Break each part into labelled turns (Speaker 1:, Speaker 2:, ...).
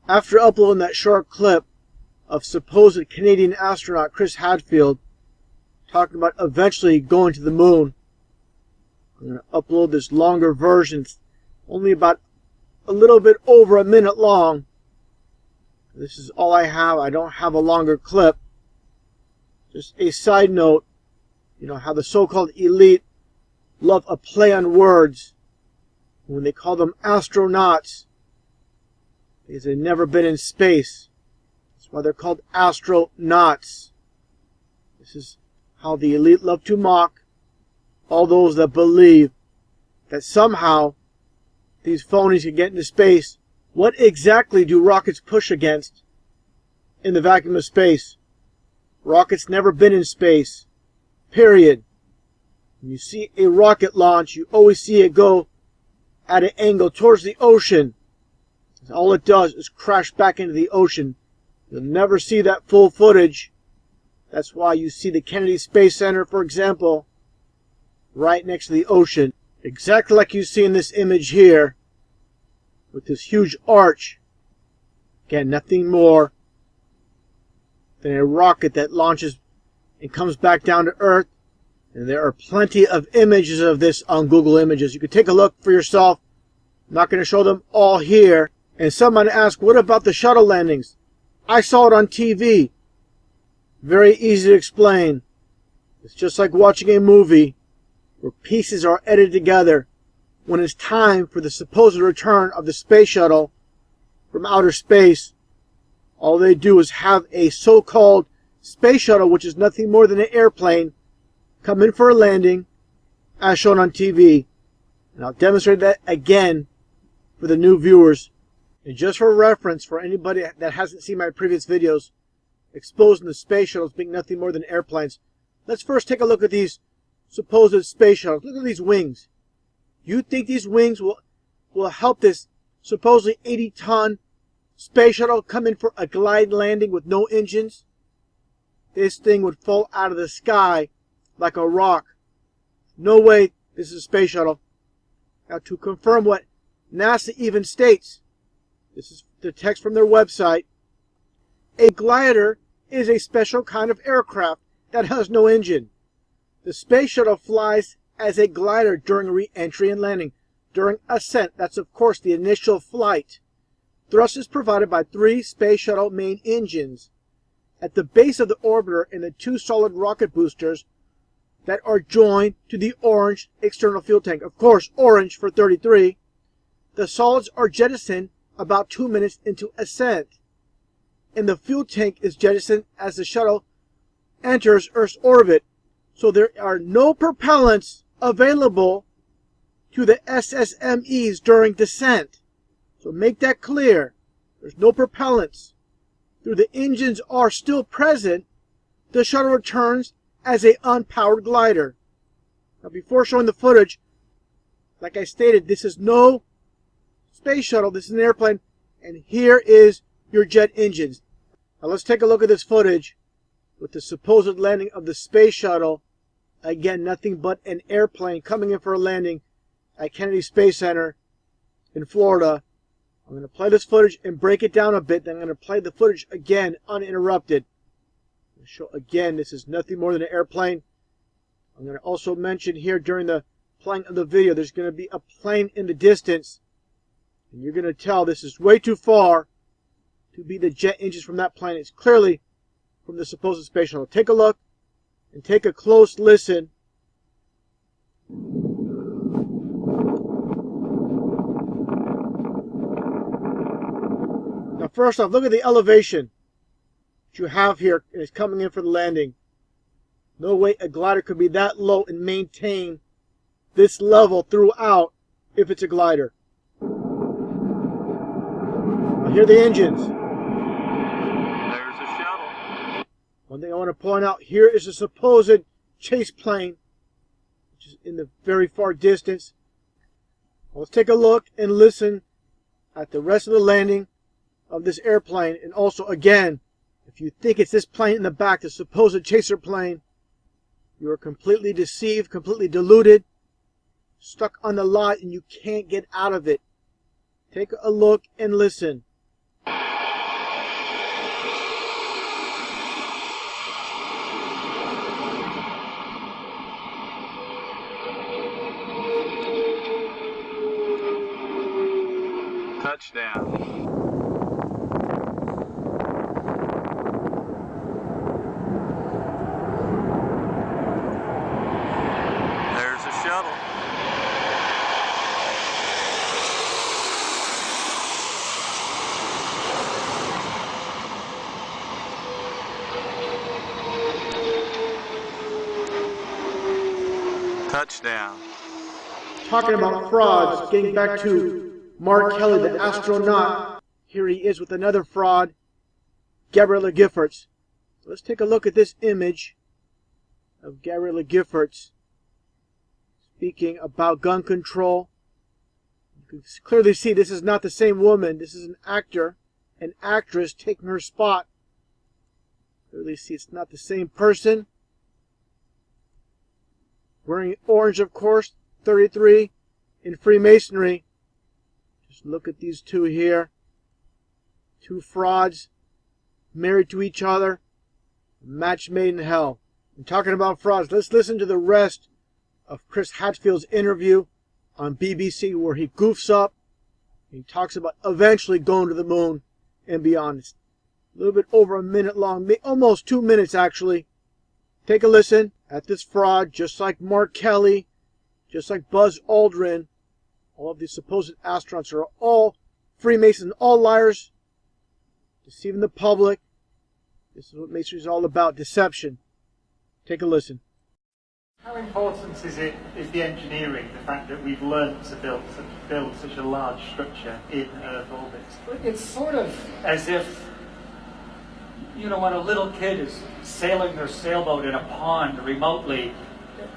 Speaker 1: After uploading that short clip of supposed Canadian astronaut Chris Hadfield talking about eventually going to the moon, I'm going to upload this longer version, only about a little bit over a minute long. This is all I have. I don't have a longer clip. Just a side note, you know how the so-called elite love a play on words when they call them astronauts, because they've never been in space. That's why they're called astronauts. This is how the elite love to mock all those that believe that somehow these phonies can get into space. What exactly do rockets push against in the vacuum of space? Rockets never been in space. Period. When you see a rocket launch, you always see it go at an angle towards the ocean. All it does is crash back into the ocean. You'll never see that full footage. That's why you see the Kennedy Space Center, for example, right next to the ocean. Exactly like you see in this image here, with this huge arch. Again, nothing more than a rocket that launches and comes back down to Earth. And there are plenty of images of this on Google Images. You can take a look for yourself. I'm not going to show them all here. And someone asked, what about the shuttle landings? I saw it on TV. Very easy to explain. It's just like watching a movie where pieces are edited together. When it's time for the supposed return of the space shuttle from outer space, all they do is have a so-called space shuttle, which is nothing more than an airplane, come in for a landing, as shown on TV. And I'll demonstrate that again for the new viewers. And just for reference, for anybody that hasn't seen my previous videos exposing the space shuttles being nothing more than airplanes, let's first take a look at these supposed space shuttles. Look at these wings. You think these wings will help this supposedly 80-ton space shuttle come in for a glide landing with no engines? This thing would fall out of the sky like a rock. No way this is a space shuttle. Now, to confirm what NASA even states, this is the text from their website, a glider is a special kind of aircraft that has no engine. The space shuttle flies as a glider during re-entry and landing. During ascent, that's of course the initial flight, thrust is provided by 3 space shuttle main engines at the base of the orbiter and the 2 solid rocket boosters that are joined to the orange external fuel tank. Of course, orange for 33. The solids are jettisoned about 2 minutes into ascent, and the fuel tank is jettisoned as the shuttle enters Earth's orbit. So there are no propellants available to the SSMEs during descent. So make that clear. There's no propellants. Though the engines are still present, the shuttle returns as an unpowered glider. Now, before showing the footage, like I stated, this is no space shuttle. This is an airplane, and here is your jet engines. Now let's take a look at this footage with the supposed landing of the space shuttle. Again, nothing but an airplane coming in for a landing at Kennedy Space Center in Florida. I'm going to play this footage and break it down a bit. Then I'm going to play the footage again uninterrupted. Show again, this is nothing more than an airplane. I'm going to also mention here during the playing of the video, there's going to be a plane in the distance. And you're going to tell this is way too far to be the jet engines from that plane. It's clearly from the supposed space shuttle. Take a look and take a close listen. Now first off, look at the elevation that you have here, and it's coming in for the landing. No way a glider could be that low and maintain this level throughout if it's a glider. Now here are the engines.
Speaker 2: There's a shuttle.
Speaker 1: One thing I want to point out, here is a supposed chase plane, which is in the very far distance. Let's take a look and listen at the rest of the landing of this airplane. And also, again, if you think it's this plane in the back, the supposed chaser plane, you are completely deceived, completely deluded, stuck on the lie, and you can't get out of it. Take a look and listen.
Speaker 2: Touchdown. There's a shuttle. Touchdown.
Speaker 1: Talking about frauds, getting back to Mark Kelly, the astronaut. Here he is with another fraud, Gabriella Giffords. Let's take a look at this image of Gabriella Giffords speaking about gun control. You can clearly see this is not the same woman. This is an actor, an actress taking her spot. Clearly see it's not the same person. Wearing orange, of course, 33 in Freemasonry. Just look at these two here. Two frauds married to each other. Match made in hell. And talking about frauds, let's listen to the rest of Chris Hadfield's interview on BBC where he goofs up. He talks about eventually going to the moon and beyond. It's a little bit over a minute long, almost 2 minutes actually. Take a listen at this fraud, just like Mark Kelly, just like Buzz Aldrin. All of these supposed astronauts are all Freemasons, all liars, deceiving the public. This is what Masonry is all about, deception. Take a listen.
Speaker 3: How important is the engineering, the fact that we've learned to build such a large structure in Earth orbit? It's sort of as if, you know, when a little kid is sailing their sailboat in a pond remotely,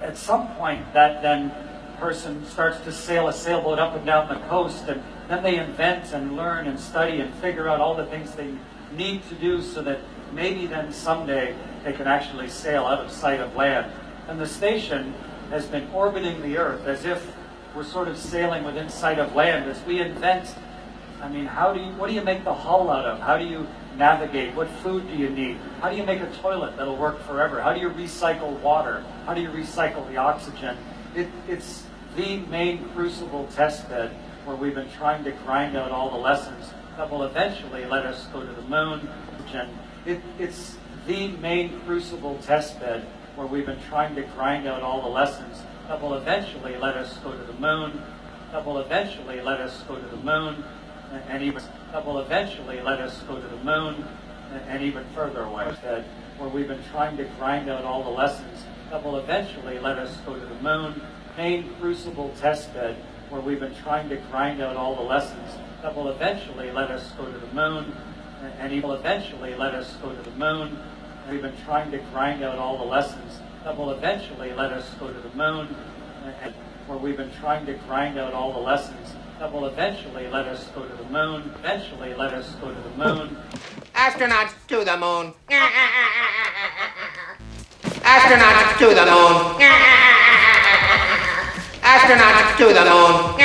Speaker 3: at some point that then person starts to sail a sailboat up and down the coast, and then they invent and learn and study and figure out all the things they need to do so that maybe then someday they can actually sail out of sight of land. And the station has been orbiting the Earth as if we're sort of sailing within sight of land as we invent. I mean, what do you make the hull out of? How do you navigate? What food do you need? How do you make a toilet that'll work forever? How do you recycle water? How do you recycle the oxygen? It's the main crucible test bed where we've been trying to grind out all the lessons that will eventually let us go to the moon. It's the main crucible test bed where we've been trying to grind out all the lessons that will eventually let us go to the moon, that will eventually let us go to the moon, and even that will eventually let us go to the moon and even further away. Where we've been trying to grind out all the lessons that will eventually let us go to the moon, main crucible test bed where we've been trying to grind out all the lessons that will eventually let us go to the moon and even eventually let us go to the moon. We've been trying to grind out all the lessons that will eventually let us go to the moon, and where we've been trying to grind out all the lessons that will eventually let us go to the moon, eventually let us go to the moon.
Speaker 4: Astronauts to the moon. Astronauts to the moon. Astronauts to the moon.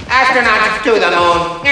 Speaker 4: Astronauts to the moon.